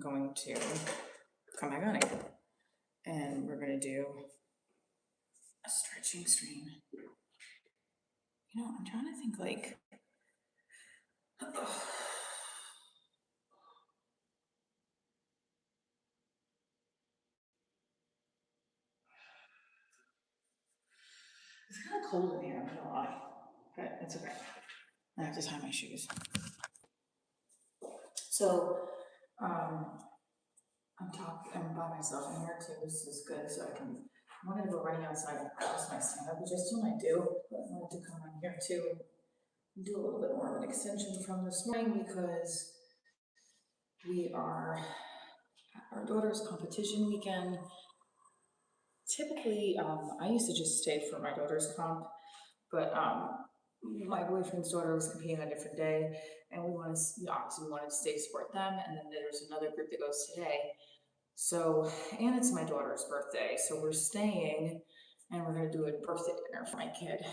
going to come back on it. And we're gonna do a stretching stream. You know, I'm trying to think like, it's kind of cold in here, I'm not gonna lie, but it's okay. I have to tie my shoes. So, I'm by myself in here too, this is good, so I wanted to go running outside and practice my stand-up, which I still might do, but I wanted to come on here too and do a little bit more of an extension from this morning because we are at our daughter's competition weekend. Typically, I used to just stay for my daughter's comp, but my boyfriend's daughter was competing on a different day, and we wanted to, obviously we wanted to stay support them, and then there's another group that goes today. So, and it's my daughter's birthday, so we're staying, and we're gonna do a birthday dinner for my kid.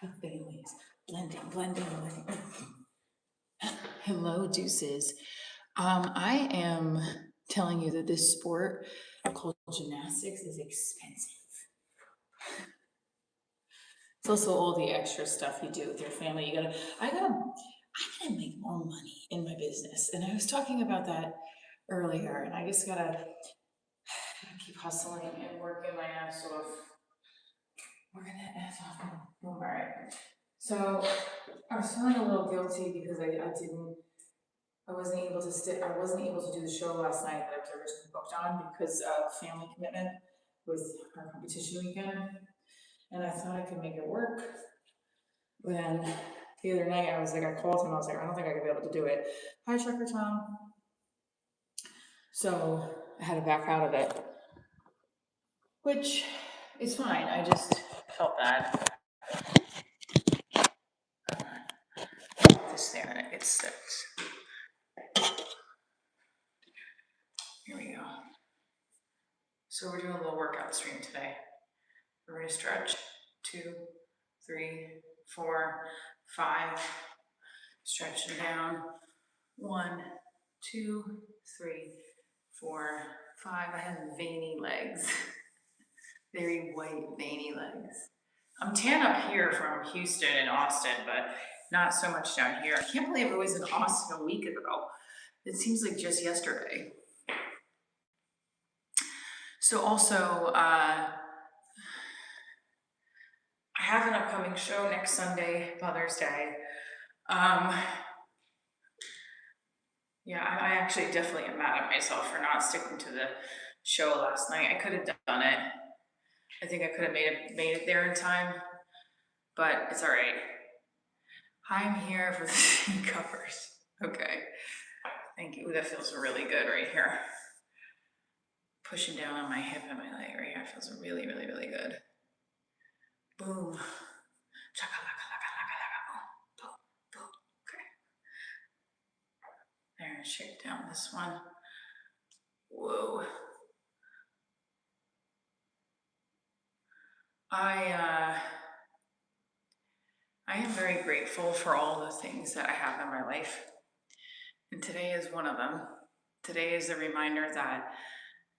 The families, blending. Hello, deuces. I am telling you that this sport called gymnastics is expensive. It's also all the extra stuff you do with your family. I gotta make more money in my business. And I was talking about that earlier, and I just gotta keep hustling and working my ass off. Working that ass off. All right. So I was feeling a little guilty because I wasn't able to do the show last night that I was originally booked on because of family commitment with our competition weekend. And I thought I could make it work. But then the other night I called him, I was like, I don't think I could be able to do it. Hi, Trucker Tom. So I had to back out of it, which is fine. I just felt bad. This there and it gets stuck. Here we go. So we're doing a little workout stream today. We're going to stretch 2, 3, 4, 5. Stretching down 1, 2, 3, 4, 5. I have veiny legs. Very white, veiny legs. I'm tan up here from Houston and Austin, but not so much down here. I can't believe I was in Austin a week ago. It seems like just yesterday. So also, I have an upcoming show next Sunday, Mother's Day. Yeah, I actually definitely am mad at myself for not sticking to the show last night. I could have done it. I think I could have made it there in time, but it's all right. I'm here for the seat covers. Okay, thank you. That feels really good right here. Pushing down on my hip and my leg right here feels really, really, really good. Boom. Okay. There, shake down this one. Whoa. I am very grateful for all the things that I have in my life. And today is one of them. Today is a reminder that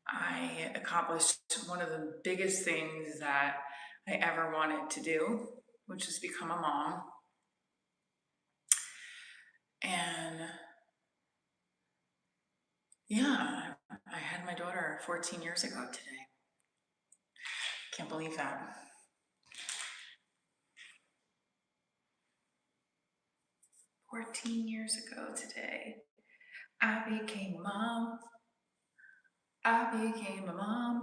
I accomplished one of the biggest things that I ever wanted to do, which is become a mom. And yeah, I had my daughter 14 years ago today. Can't believe that. "14 years ago today, I became a mom. I became a mom."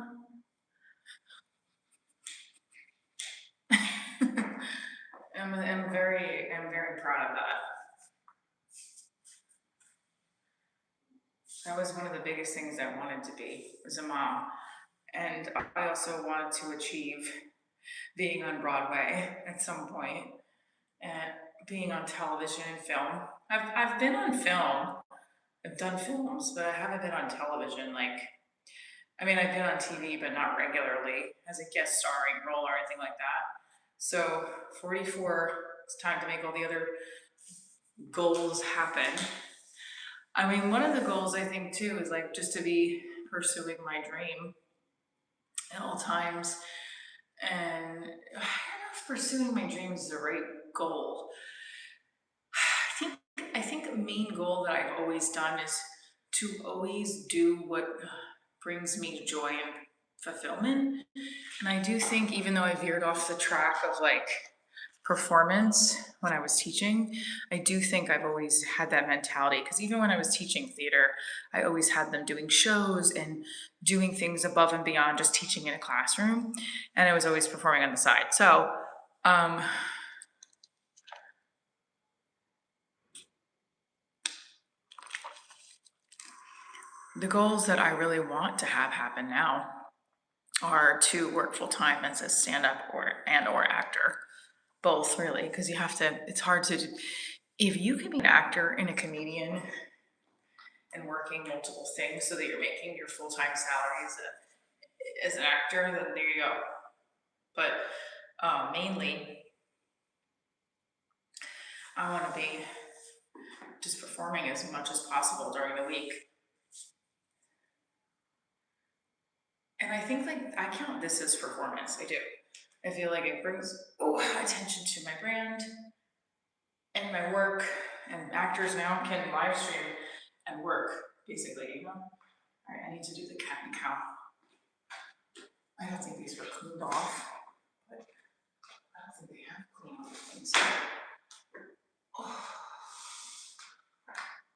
I'm very proud of that. That was one of the biggest things I wanted to be, was a mom. And I also wanted to achieve being on Broadway at some point and being on television and film. I've been on film. I've done films, but I haven't been on television. I've been on TV, but not regularly as a guest starring role or anything like that. So 44 it's time to make all the other goals happen. I mean, one of the goals I think too is like just to be pursuing my dream at all times. And I don't know if pursuing my dreams is the right goal. I think a main goal that I've always done is to always do what brings me joy and fulfillment. And I do think, even though I veered off the track of like performance when I was teaching, I do think I've always had that mentality, because even when I was teaching theater, I always had them doing shows and doing things above and beyond just teaching in a classroom, and I was always performing on the side. So the goals that I really want to have happen now are to work full time as a stand-up or actor, both really, because you have to. It's hard to. If you can be an actor and a comedian and working multiple things so that you're making your full time salary as an actor, then there you go. But mainly, I want to be just performing as much as possible during the week. And I think like I count this as performance. I do. I feel like it brings attention to my brand and my work. And actors now can live stream and work, basically, you know? All right, I need to do the cat and cow. I don't think these were cleaned off, but I don't think they have cleaned off things. Oh.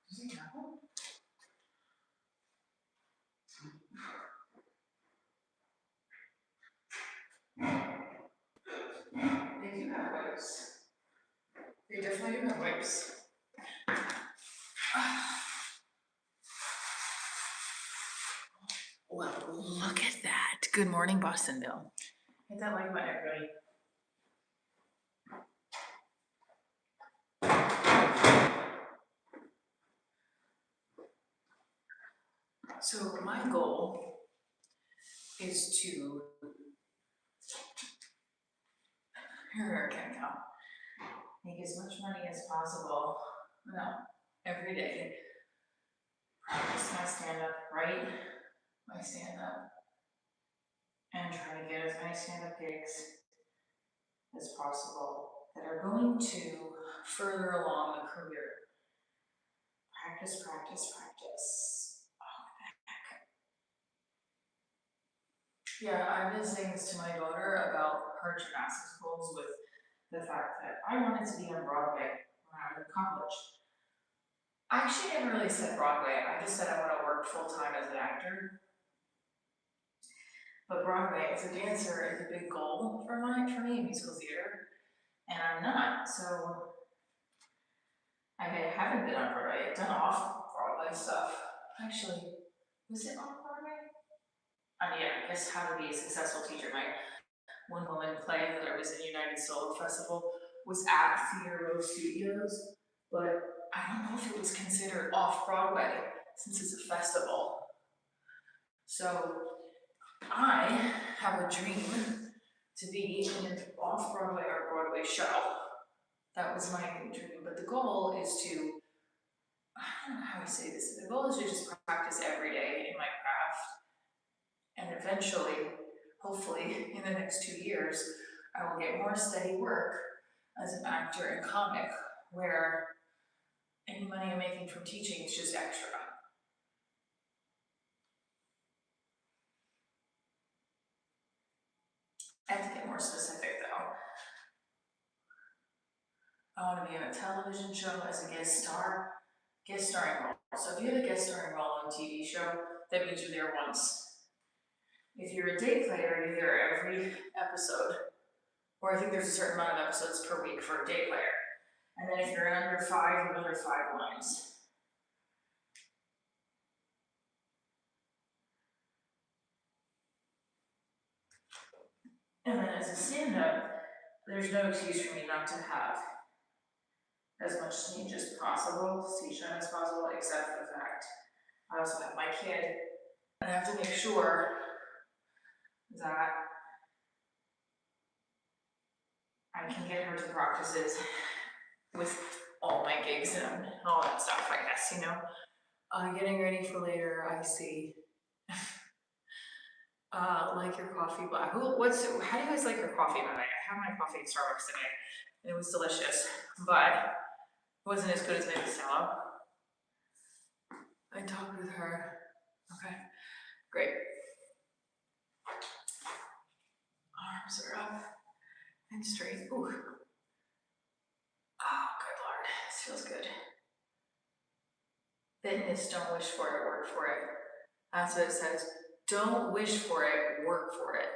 Does it have one? They do have wipes. They definitely do have wipes. Well, look at that. Good morning, Bostonville. Hit that like button, everybody. So my goal is to, here I can count, make as much money as possible, every day. Practice my stand-up, write my stand-up, and try to get as many stand-up gigs as possible that are going to further along the career. Practice, practice, practice. Oh, heck. Yeah, I've been saying this to my daughter about her gymnastics goals, with the fact that I wanted to be on Broadway when I was in college. I actually never really said Broadway. I just said I want to work full-time as an actor. But Broadway as a dancer is a big goal for me in musical theater, and I'm not. So I haven't been on Broadway. I've done off Broadway stuff. Actually, was it on Broadway? Yeah, I guess How to Be a Successful Teacher. My one-woman play that I was in United Solo Festival was at Theater Row Studios, but I don't know if it was considered off Broadway since it's a festival. So I have a dream to be in an off Broadway or Broadway show. That was my dream, but the goal is to, I don't know how to say this, the goal is to just practice every day in my craft, and eventually, hopefully, in the next 2 years, I will get more steady work as an actor and comic, where any money I'm making from teaching is just extra. I have to get more specific though. I want to be in a television show as a guest starring role. So if you have a guest starring role on a TV show, that means you're there once. If you're a day player, you're there every episode. Or I think there's a certain amount of episodes per week for a day player. And then if you're in under 5, you're under 5 lines. And then as a stand-up, there's no excuse for me not to have as much stage as possible, stage time as possible, except for the fact I also have my kid, and I have to make sure that I can get her to practices with all my gigs and all that stuff, I guess, you know. Getting ready for later, I see. Like your coffee black. How do you guys like your coffee? By the way, I had my coffee at Starbucks today, and it was delicious, but it wasn't as good as maybe Stella. I talked with her. Okay, great. Arms are up and straight. Ooh. Oh, good Lord, this feels good. Fitness, don't wish for it, work for it. That's what it says. Don't wish for it, work for it.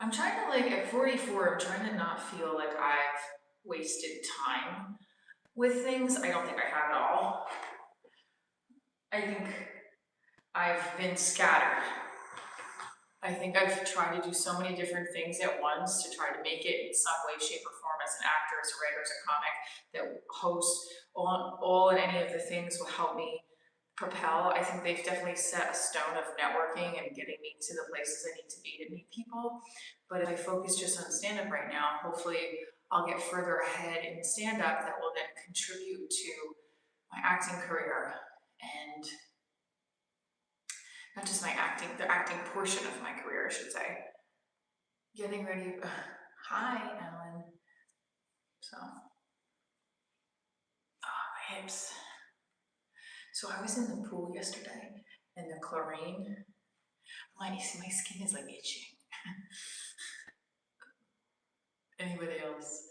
I'm trying to, like, at 44, I'm trying to not feel like I've wasted time with things. I don't think I have at all. I think I've been scattered. I think I've tried to do so many different things at once to try to make it in some way, shape, or form as an actor, as a writer, as a comic, that host, all and any of the things will help me propel. I think they've definitely set a stone of networking and getting me to the places I need to be to meet people. But if I focus just on stand-up right now, hopefully I'll get further ahead in stand-up that will then contribute to my acting career, and not just my acting, the acting portion of my career, I should say. Getting ready. Hi, Ellen. So, my hips. So I was in the pool yesterday, and the chlorine, my skin is like itching. Anybody else?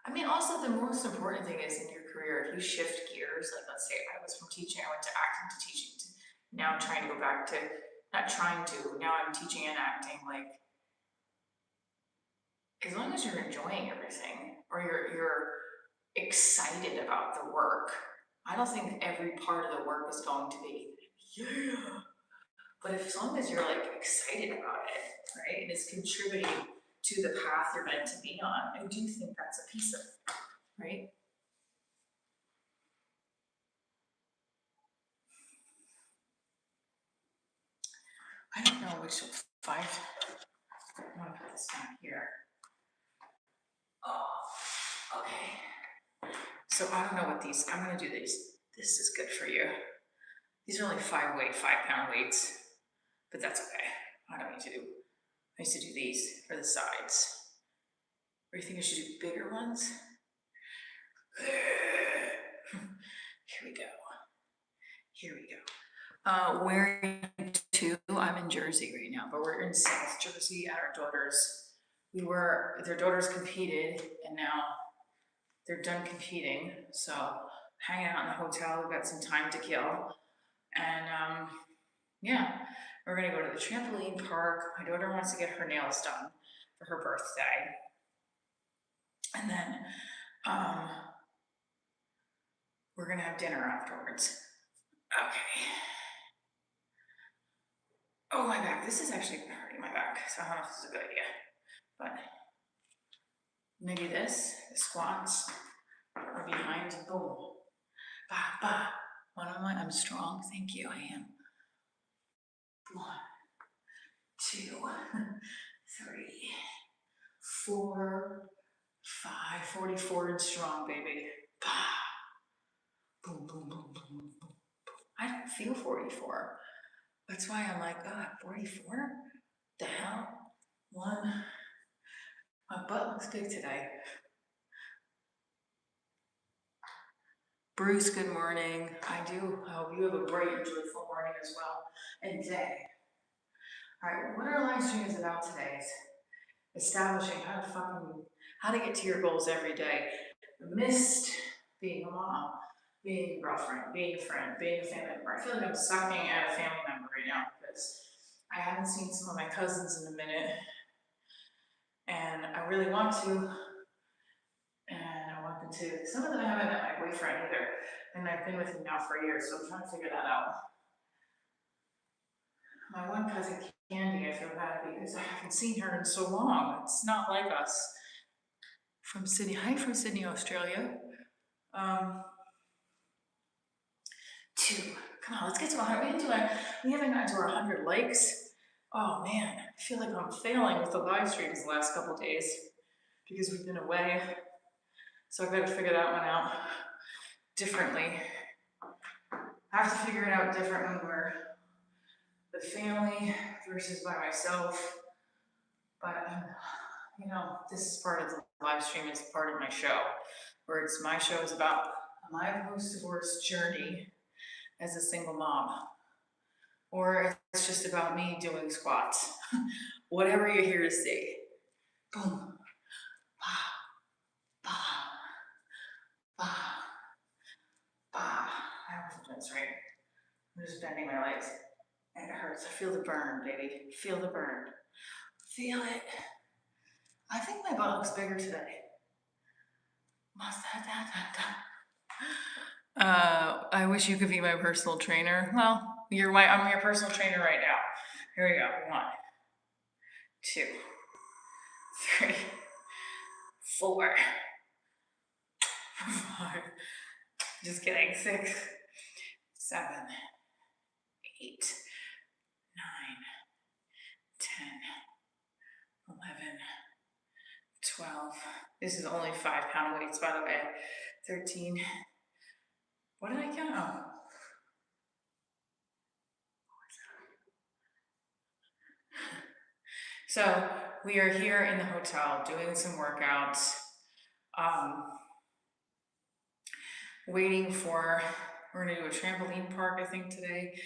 I mean, also the most important thing is in your career, if you shift gears, like let's say I was from teaching, I went to acting to teaching, to now I'm trying to go back to, not trying to, now I'm teaching and acting, like, as long as you're enjoying everything, or you're excited about the work, I don't think every part of the work is going to be, yeah. But as long as you're like excited about it, right, and it's contributing to the path you're meant to be on, I do think that's a piece of it, right? I don't know which 5. I'm gonna put this down here. Oh, okay. So I don't know what these, I'm gonna do these. This is good for you. These are only 5-pound weights, but that's okay. I don't need to do, I used to do these for the sides. Or you think I should do bigger ones? Here we go. Here we go. Where to? I'm in Jersey right now, but we're in South Jersey at our daughter's. Their daughters competed, and now they're done competing. So hanging out in the hotel, we've got some time to kill. And yeah, we're gonna go to the trampoline park. My daughter wants to get her nails done for her birthday. And then we're gonna have dinner afterwards. Okay. Oh, my back. This is actually hurting my back, so I don't know if this is a good idea. But maybe this, the squats, or behind, boom. Ba, ba. I'm strong, thank you, I am. 1, 2, 3, 4, 5, 44 and strong, baby. Ba. Boom, boom, boom, boom, boom. I don't feel 44. That's why I'm like, 44? The hell? 1. My butt looks good today. Bruce, good morning. I hope you have a bright and joyful morning as well, and day. All right, what our live stream is about today is establishing how to get to your goals every day. Amidst being a mom, being a girlfriend, being a friend, being a family member. I feel like I'm sucking at a family member right now because I haven't seen some of my cousins in a minute, and I really want to. And I want them to. Some of them I haven't met my boyfriend either, and I've been with him now for years, so I'm trying to figure that out. My one cousin, Candy, I feel bad because I haven't seen her in so long. It's not like us. From Sydney. Hi from Sydney, Australia. 2. Come on, let's get to 100. We haven't gotten to our 100 likes. Oh man, I feel like I'm failing with the live streams the last couple days because we've been away. So I've got to figure that one out differently. I have to figure it out different when we're the family versus by myself. But you know, this is part of the live stream. It's part of my show, where it's my show is about my post-divorce journey as a single mom, or it's just about me doing squats. Whatever you're here to see. Boom, ba, ba, ba, ba. I hope that's right. I'm just bending my legs. And it hurts. I feel the burn, baby. Feel the burn. Feel it. I think my butt looks bigger today. I wish you could be my personal trainer. Well, I'm your personal trainer right now. Here we go. 1, 2, 3, 4, 5. Just kidding. 6, 7, 8, 9, 10, 11, 12. This is only 5-pound weights, by the way. 13. What did I count? Oh. So we are here in the hotel doing some workouts, waiting for, we're gonna do a trampoline park, I think, today.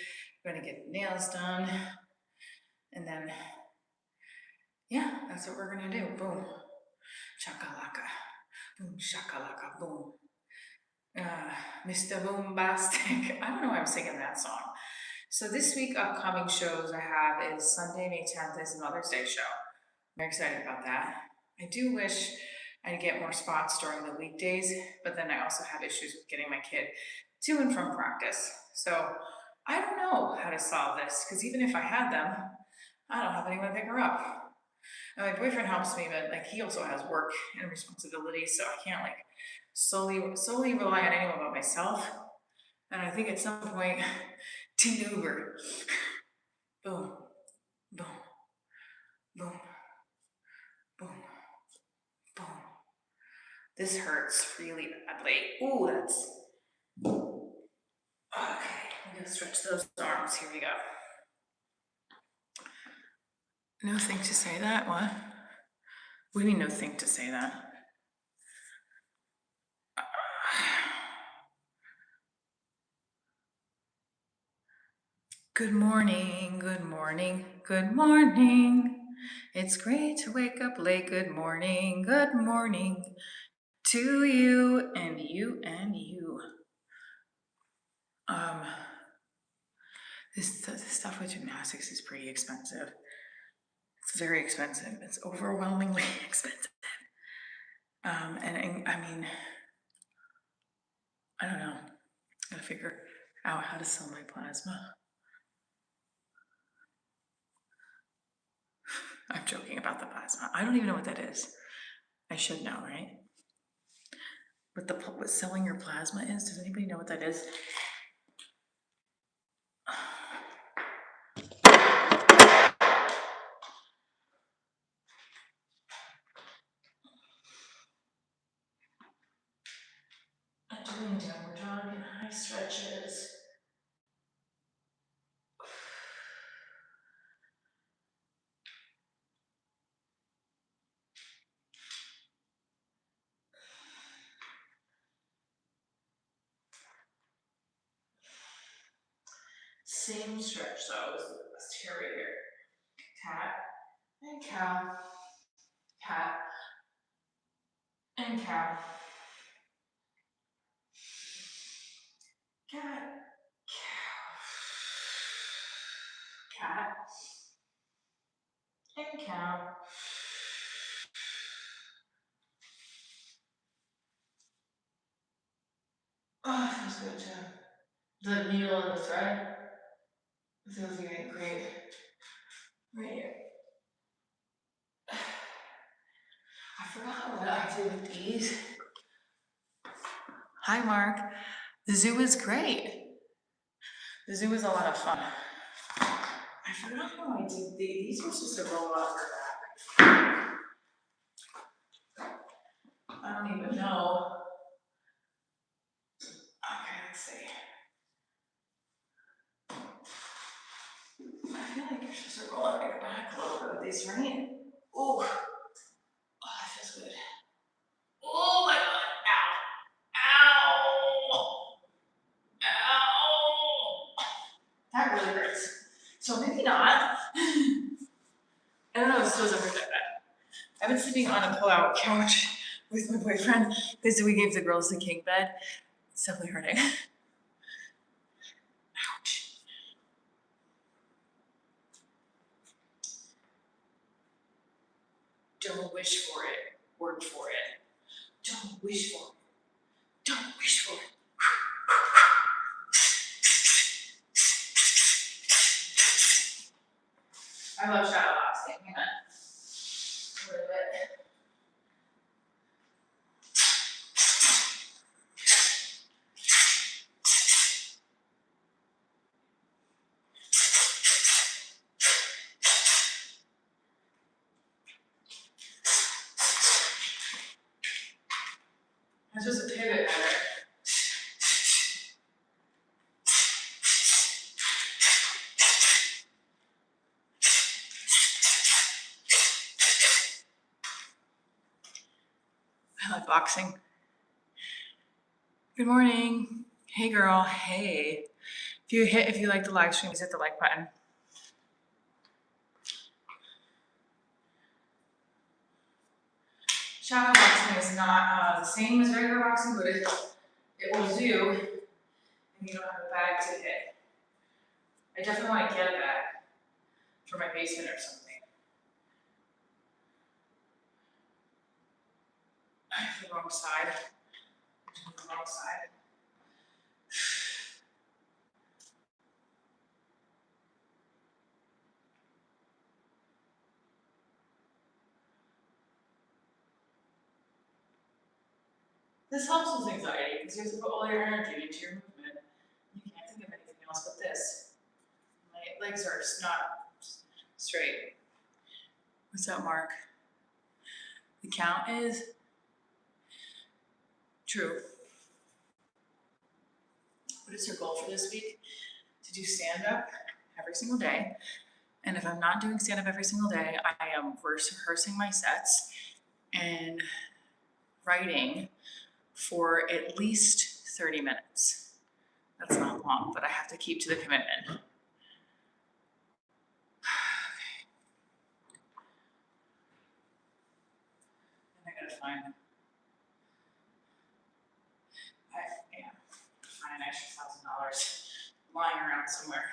We're gonna get nails done. And then, yeah, that's what we're gonna do. Boom. Chakalaka. Boom, shakalaka, boom. Mr. Boombastic. I don't know why I'm singing that song. So this week, upcoming shows I have is Sunday, May 10th is the Mother's Day show. I'm very excited about that. I do wish I'd get more spots during the weekdays, but then I also have issues with getting my kid to and from practice. So I don't know how to solve this, because even if I had them, I don't have anyone to pick her up. And my boyfriend helps me, but like he also has work and responsibilities, so I can't like solely rely on anyone but myself. And I think at some point, Team Uber. Boom, boom, boom, boom, boom. This hurts really badly. Ooh, that's okay. I'm gonna stretch those arms. Here we go. No thing to say that. What? What do you mean no thing to say that? Good morning, good morning, good morning. It's great to wake up late. Good morning to you and you and you. This stuff with gymnastics is pretty expensive. It's very expensive. It's overwhelmingly expensive. And I mean, I don't know. I gotta figure out how to sell my plasma. I'm joking about the plasma. I don't even know what that is. I should know, right? What selling your plasma is? Does anybody know what that is? I'm doing downward dog and high stretches. Same stretch though as this here right here. Cat and cow. Cat and cow. Cat. Cat and cow. Oh, it feels good too. The needle and the thread. It feels great. Right here. I forgot what I did with these. Hi, Mark. The zoo is great. The zoo is a lot of fun. I I forgot how I did these were supposed to roll off her back. I don't even know. Okay, let's see. I feel like you're supposed to roll out your back a little bit with these, right? Oh, that feels good. Oh my God, ow, ow, ow. That really hurts. So maybe not. I don't know, this doesn't hurt that bad. I've been sleeping on a pull-out couch with my boyfriend because we gave the girls the king bed. It's definitely hurting. Ouch. Don't wish for it, work for it. Don't wish for it. Don't wish for it. I love shadow boxing. Hang on. A little bit. I'm supposed to pivot better. I like boxing. Good morning. Hey girl, hey. If you like the live stream, just hit the like button. Shadow boxing is not the same as regular boxing, but it will do, and you don't have a bag to hit. I definitely want to get a bag for my basement or something. The wrong side. The wrong side. This helps with anxiety because you have to put all your energy into your movement. You can't think of anything else but this. My legs are not straight. What's up, Mark? The count is true. What is your goal for this week? To do stand-up every single day. And if I'm not doing stand-up every single day, I am rehearsing my sets and writing for at least 30 minutes. That's not long, but I have to keep to the commitment. Okay. And I gotta find an extra $1,000 lying around somewhere.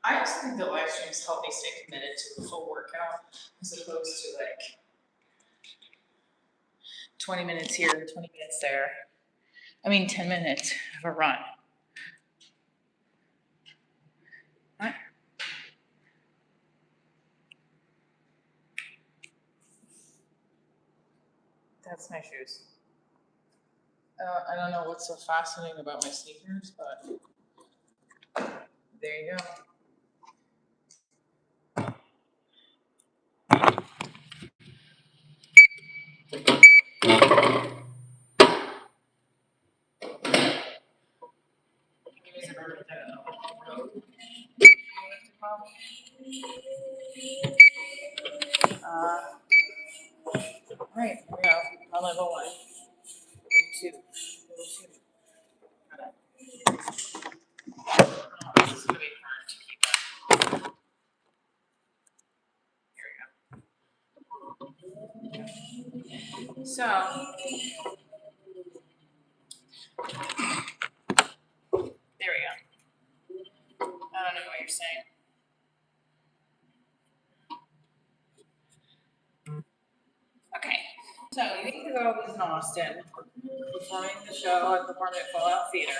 I just think that live streams help me stay committed to a full workout as opposed to like 20 minutes here, 20 minutes there. 10 minutes of a run. What? That's my shoes. I don't know what's so fascinating about my sneakers, but there you go. Right, here we go. On level 1. Level 2. Level 2. Oh, this is gonna be hard to keep up. Here we go. So, there we go. I don't know what you're saying. Okay, so you need to go with Austin, performing the show at the Permanent Fallout Theater.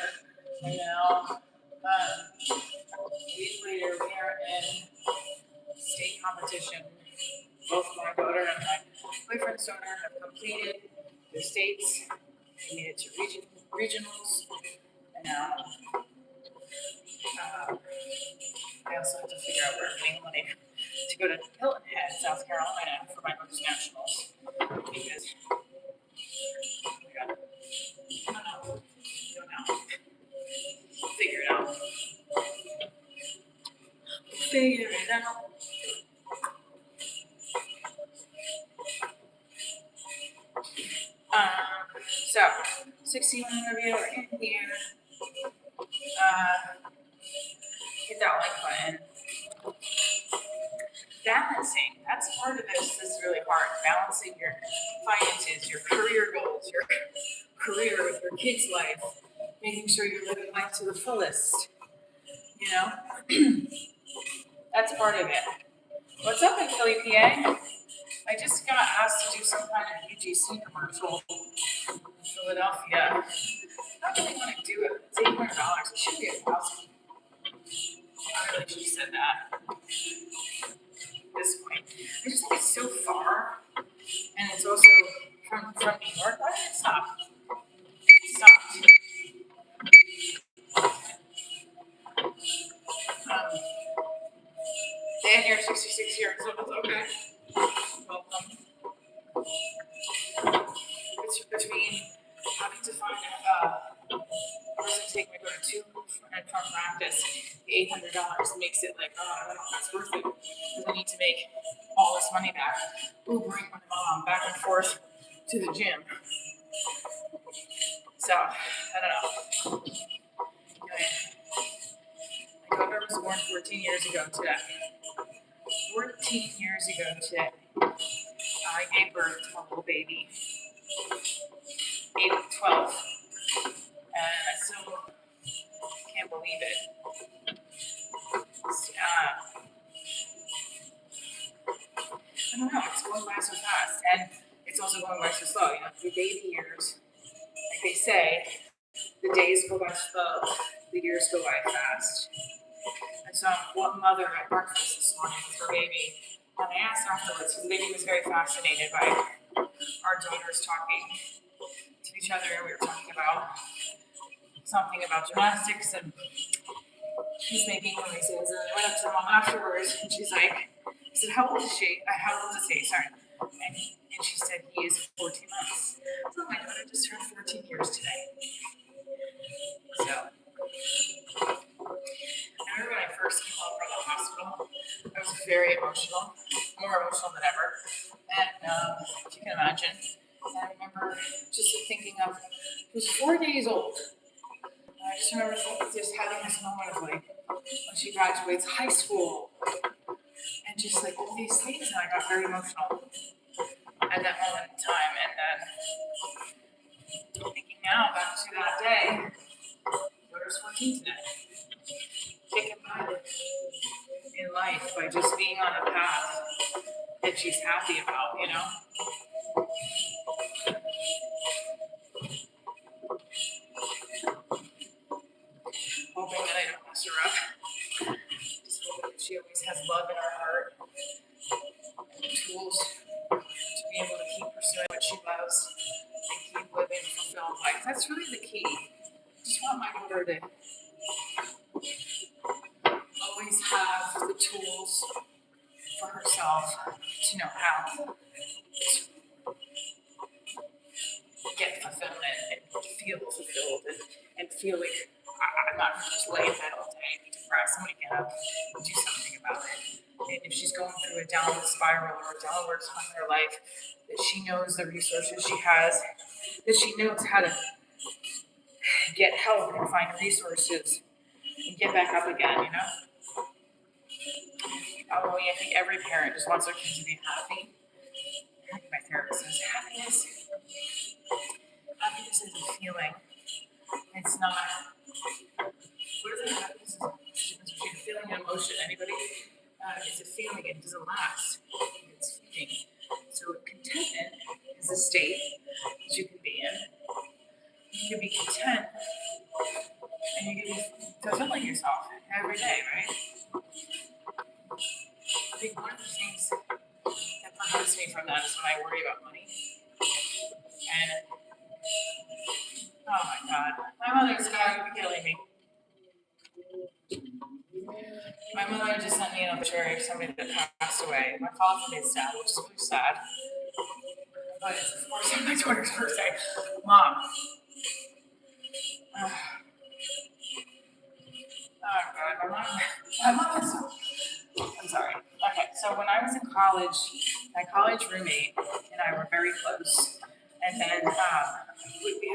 And now A week later, we are in state competition. Both my daughter and my boyfriend's daughter have completed the states. They made it to regionals. And now I also have to figure out where I'm getting money to go to Hilton Head, South Carolina for my first nationals. Because I don't know. Figure it out. Figure it out. So 61 of you are in here. Hit that like button. Balancing, that's part of this is really hard. Balancing your finances, your career goals, your career with your kids' life, making sure you're living life to the fullest. You know, that's part of it. What's up in Philly, PA? I just got asked to do some kind of UGC commercial in Philadelphia. I don't really want to do it. It's $800. It should be $1,000. I really should have said that at this point. I just think it's so far, and it's also from New York. Why did it stop? Stop. Dan, you're 66 years old. Okay. Welcome. It's between having to find a person to take my daughter to and from practice. The $800 makes it like, oh, I don't know if that's worth it because I need to make all this money back. Ubering my mom back and forth to the gym. So I don't know. Anyway, my daughter was born 14 years ago today. 14 years ago today, I gave birth to a little baby, 12, and I still can't believe it. I don't know, it's going by so fast, and it's also going by so slow. You know, the baby years, like they say, the days go by slow, the years go by fast. And so, one mother at breakfast this morning with her baby, and I asked afterwards, because the baby was very fascinated by our daughters talking to each other. We were talking about something about gymnastics, and she's making noises. And I went up to her mom afterwards, and she's like, I said, how old is she? How old is he? Sorry. And she said, he is 14 months. So my daughter just turned 14 years today. So I remember when I first came home from the hospital, I was very emotional, more emotional than ever. And if you can imagine, I remember just thinking of, he was 4 days old. And I just remember just having this moment of like, when she graduates high school, and just like all these things, and I got very emotional at that moment in time. And then thinking now back to that day, daughter's 14 today. Taken by in life by just being on a path that she's happy about, you know? Hoping that I don't mess her up. Just hoping that she always has love in her heart and the tools to be able to keep pursuing what she loves and keep living a fulfilled life. That's really the key. I just want my daughter to always have the tools for herself to know how to get fulfillment and feel fulfilled and feel like I'm not going to just lay in bed all day and be depressed. I'm going to get up and do something about it. And if she's going through a downward spiral or a downward time in her life, that she knows the resources she has, that she knows how to get help and find resources and get back up again, you know? I think every parent just wants their kids to be happy. My therapist says happiness is a feeling. It's not, what is it? Happiness is a feeling and emotion. Anybody? It's a feeling, it doesn't last. It's fleeting. So contentment is a state that you can be in. You can be content and you can be fulfilling yourself every day, right? I think one of the things that prevents me from that is when I worry about money. And oh my God, my mother's gonna be killing me. My mother just sent me an obituary of somebody that passed away. My father made sad, which is really sad. But it's of course on my daughter's birthday. Mom. Oh God, my mom is so, I'm sorry. Okay, so when I was in college, my college roommate and I were very close. And then we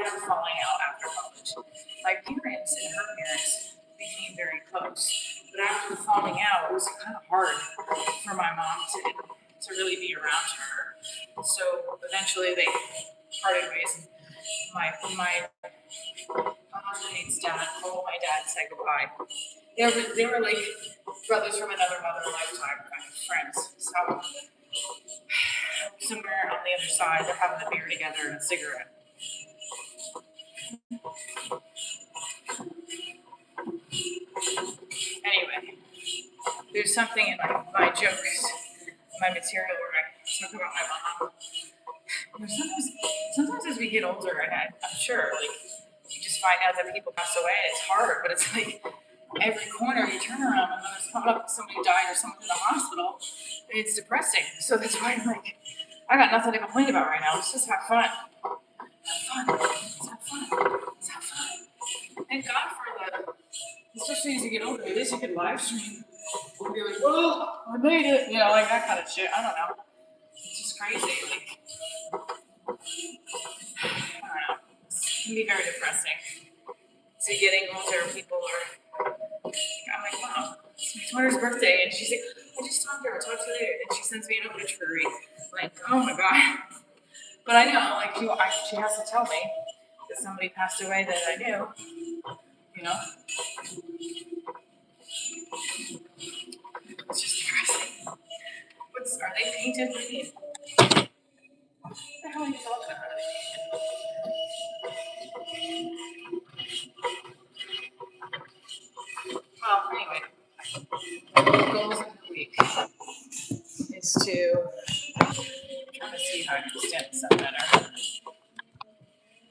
had a falling out after college. My parents and her parents became very close. But after the falling out, it was kind of hard for my mom to really be around her. So eventually they parted ways. My college roommate's dad called my dad and said goodbye. They were like brothers from another mother lifetime kind of friends. So somewhere on the other side, they're having a beer together and a cigarette. Anyway, there's something in my jokes, my material where I talk about my mom. Sometimes as we get older, and I'm sure, like, you just find out that people pass away. It's hard, but it's like every corner you turn around and there's somebody died or someone in the hospital. And it's depressing. So that's why I'm like, I got nothing to complain about right now. Let's just have fun. Have fun. Let's have fun. Let's have fun. Thank God for the, especially as you get older, at least you can live stream. You'll be like, whoa, I made it. You know, like that kind of shit. I don't know. It's just crazy. Like, I don't know. It can be very depressing. So getting older, people are, I'm like, wow, it's my daughter's birthday. And she's like, I just talked to her, I'll talk to you later. And she sends me an obituary. Like, oh my God. But I know, like, she has to tell me that somebody passed away that I knew, you know? It's just depressing. Are they painted? What do you mean? What the hell are you talking about? Well, anyway, goals of the week is to, I'm trying to see how I can stand this up better.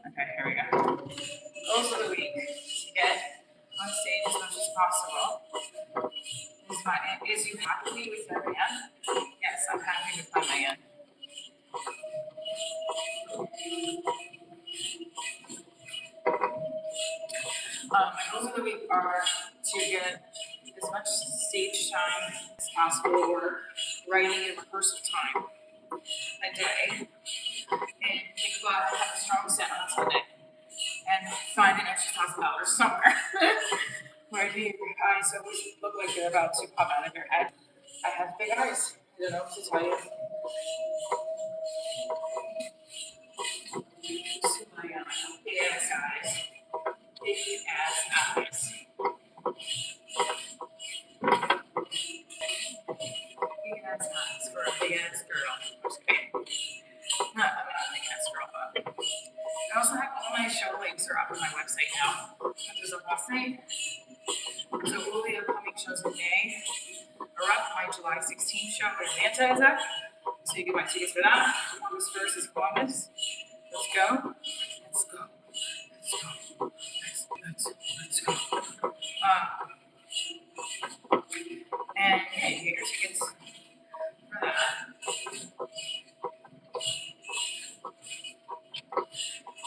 Okay, here we go. Goals of the week to get on stage as much as possible. Is you happy with your man? Yes, I'm happy with my man. My goals of the week are to get as much stage time as possible or writing and rehearsal time a day and think about have a strong set on Sunday and find an extra $1,000 somewhere. Where do your eyes always look like they're about to pop out of your head? I have big eyes. I don't know what to tell you. See my big ass eyes. Big ass eyes. Big ass eyes for a big ass girl. Okay. I'm not a big ass girl, but I also have all my show links are up on my website now. There's a website. So all the upcoming shows in May are up. My July 16th show in Atlanta is up. So you can buy tickets for that. August 1st is Columbus. Let's go. Let's go. Let's go. Let's go. And yeah, you get your tickets for that.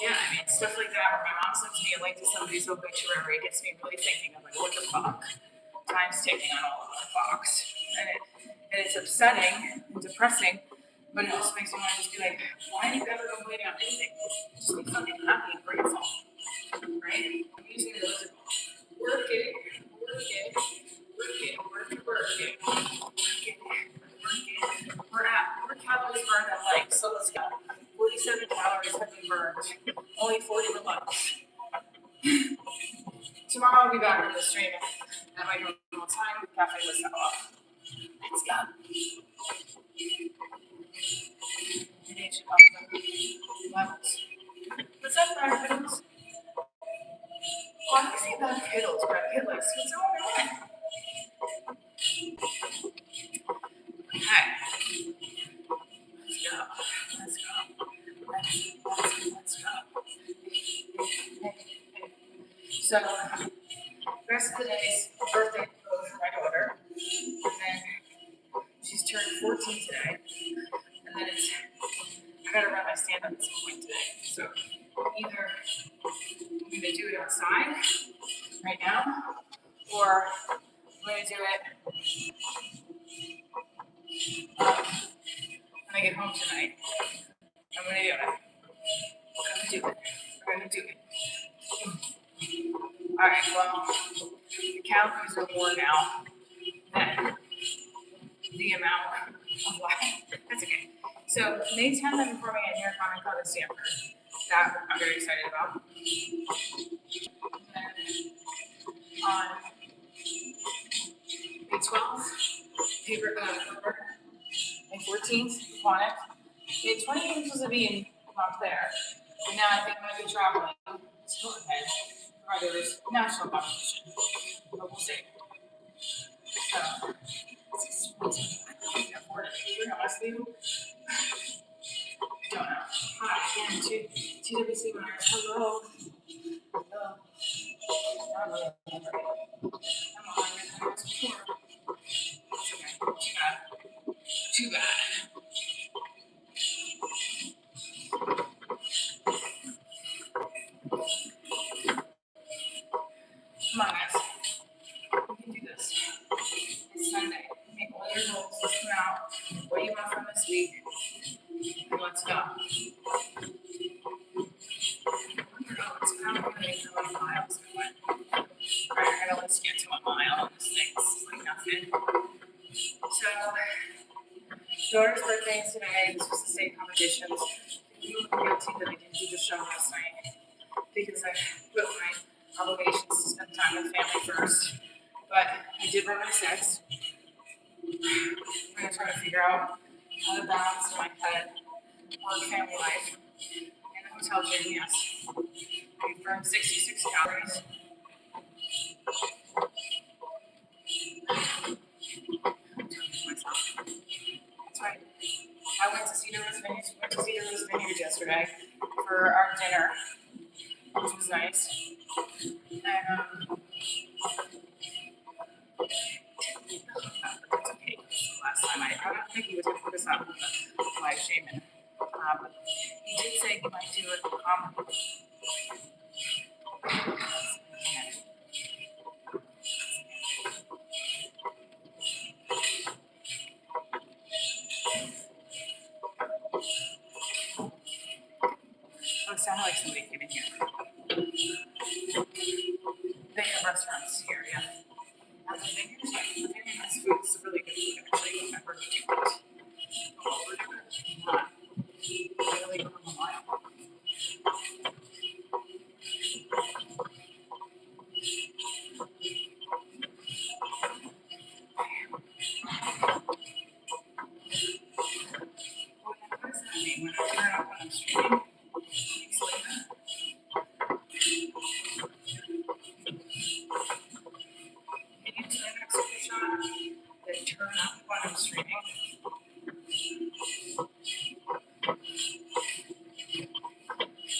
Yeah, I mean, stuff like that where my mom sends me a link to somebody's obituary gets me really thinking. I'm like, what the fuck? Time's ticking on all of our clocks. And it's upsetting and depressing, but it also makes me want to just be like, why are you ever complaining on anything? Just be fucking happy and grateful. Right? I'm using the elliptical. Work it, work it, work it, work it, work it, work it, work it. We're calories burned at life, so let's go. 47 calories have been burned. Only 40 were left. Tomorrow I'll be back on the stream at my normal time with Cafe Listen off. Let's go. And it should up the levels. What's up, Marcos? Why do you say got kittles, but kitless. What's going on? Okay. Let's go. Let's go. Let's go. So, the rest of the day is birthday for my daughter. And then she's turned 14 today. And then I gotta run my stand up at some point today. So, either I'm gonna do it outside right now, or I'm gonna do it when I get home tonight. I'm gonna do it. We're gonna do it. All right, well, the calories are more now than the amount of life. That's okay. So May 10th, I'm performing at New York Comic Con in Stanford. That I'm very excited about. And on May 12th, paper May 14th, Quantic. May 28th was supposed to be in Montclair. And now I think I might be traveling to Hilton for my daughter's national competition. But we'll see. So, I can't afford it. You know, I don't know. Hi, again, TWC Myers. Hello. Hello. Hello. I'm on it. It's okay. Too bad. Come on, guys. We can do this. It's Sunday. Make all your goals. List them out. What do you want from this week? And let's go. It's kind of going for 1 mile. Alright, I gotta let's get to 1 mile on this thing. This is like nothing. So, daughter's birthday is today. This was the state competitions. I'm guilty that I didn't do the show last night because I put my obligations to spend time with family first. But I did run my sets. I'm gonna try to figure out how to balance my head, work, family life, and a hotel gym. Yes, I burned 66 calories. That's right. I went to Cedar Rose Vineyard yesterday for our dinner, which was nice. And that's okay. Last time I don't think he was going to put us up with the live shaming. He did say he might do it. Oh, it sounded like somebody came in here. They have restaurants here, yeah. The Vineyard has food. It's really good food, actually. I remember to do it. Oh, we're doing it. Really going a mile. What does that mean when I turn off when I'm streaming? Can you turn that super shot? Then turn up when I'm streaming.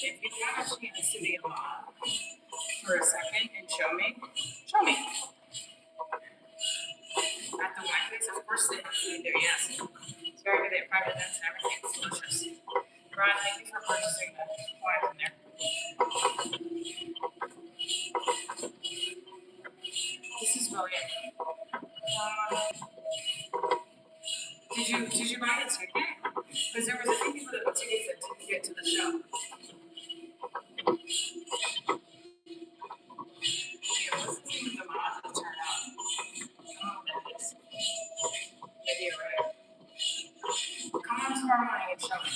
If you have a chance to be a mom for a second and show me. At the wine place, of course they have food there, yes. It's very good. They have private events and everything. It's delicious. Ron, thank you for purchasing the wine from there. This is brilliant. Did you buy a ticket? Because there was a few people that bought tickets that didn't get to the show. Yeah, what's the name of the mod that turned out? Oh, that is. Maybe you're right. Come on tomorrow morning and show me.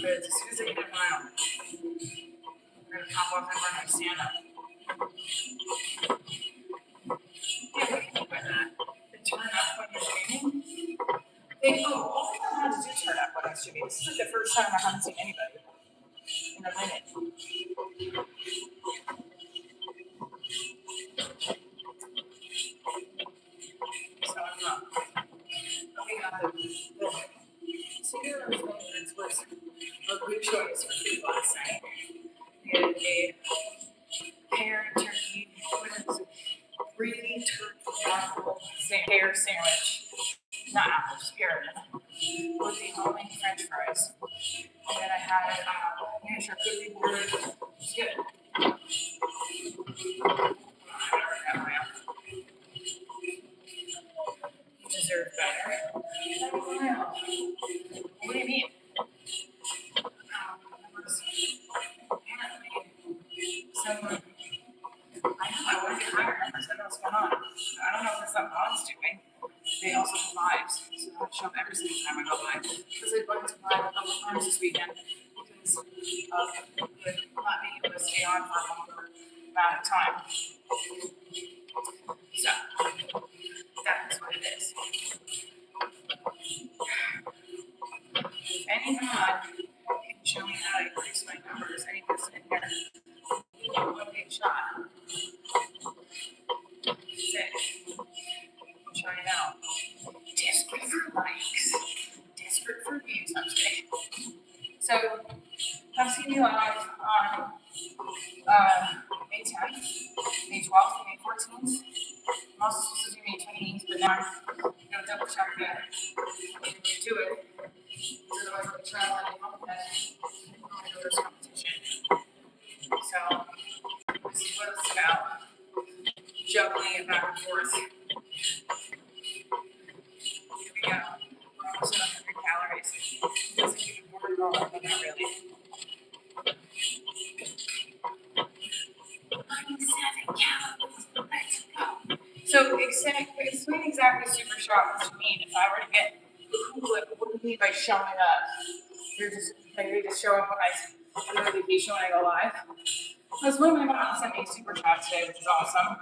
But as soon as I get a mile, we're gonna pop off and run my stand up. Yeah, what do you think about that? The turn up when you're streaming? All they know how to do turn up when I'm streaming. This is like the first time I haven't seen anybody in a minute. we were showing this for food last night. We had a pear and turkey, what is it? Really turkey apple pear sandwich. Not apple, just pear in it. With the homemade French fries. And then I had miniature cookie board. It's good. You deserve better. What do you mean? Someone, I wonder if I remember, so I know what's going on. I don't know if it's something God's doing. They also have lives, so I have to show up every single time I go live. Because I went to live a couple times this weekend because of not being able to stay on for a longer amount of time. So that is what it is. If any God can show me how to increase my numbers, any person in here, one big shot. Sick. We'll try it out. Desperate for likes. Desperate for views, I'm saying. So, come see me live on May 10th, May 12th, May 14th. I'm also supposed to do May 28th, but now I'm going to double check that I can do it. Otherwise, I'll be traveling and home at my competition. So, this is what it's about. Juggling it back and forth. Here we go. We're almost at 100 calories. It doesn't keep it bored at all, but not really. 97 calories. Let's go. So explain exactly super shot what you mean. If I were to get what do you mean by showing up? You're just show up when I go on vacation when I go live. Because one of my mom sent me a super shot today, which is awesome.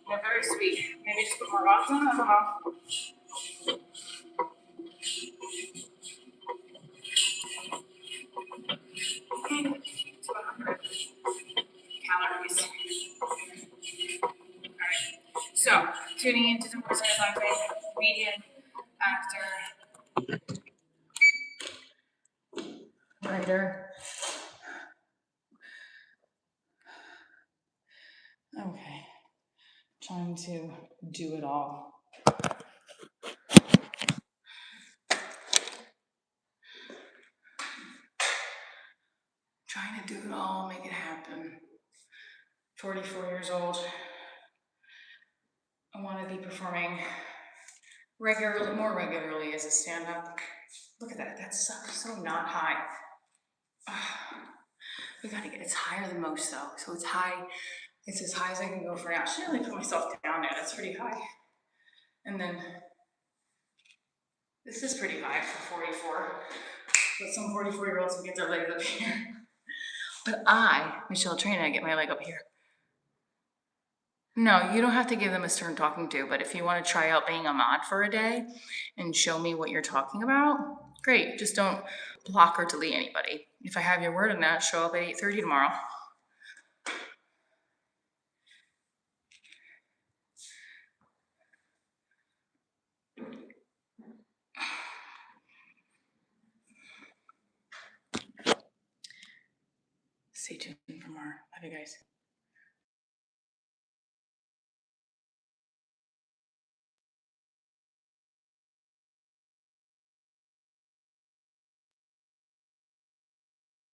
And they're very sweet. Maybe just put more rocks on. I don't know. Okay, to 100 calories. Alright. So tuning into the words I like comedian, actor, writer. Okay. Trying to do it all. Trying to do it all, make it happen. 44 years old. I want to be performing more regularly as a stand-up. Look at that, that's so not high. We gotta get, it's higher than most though. So it's high, it's as high as I can go for now. I should really put myself down there, that's pretty high. And then, this is pretty high for 44. But some 44-year-olds can get their legs up here. But I, Michelle Trina, get my leg up here. No, you don't have to give them a stern talking to, but if you want to try out being a mod for a day and show me what you're talking about, great. Just don't block or delete anybody. If I have your word on that, show up at 8:30 tomorrow. Stay tuned for more. Love you guys.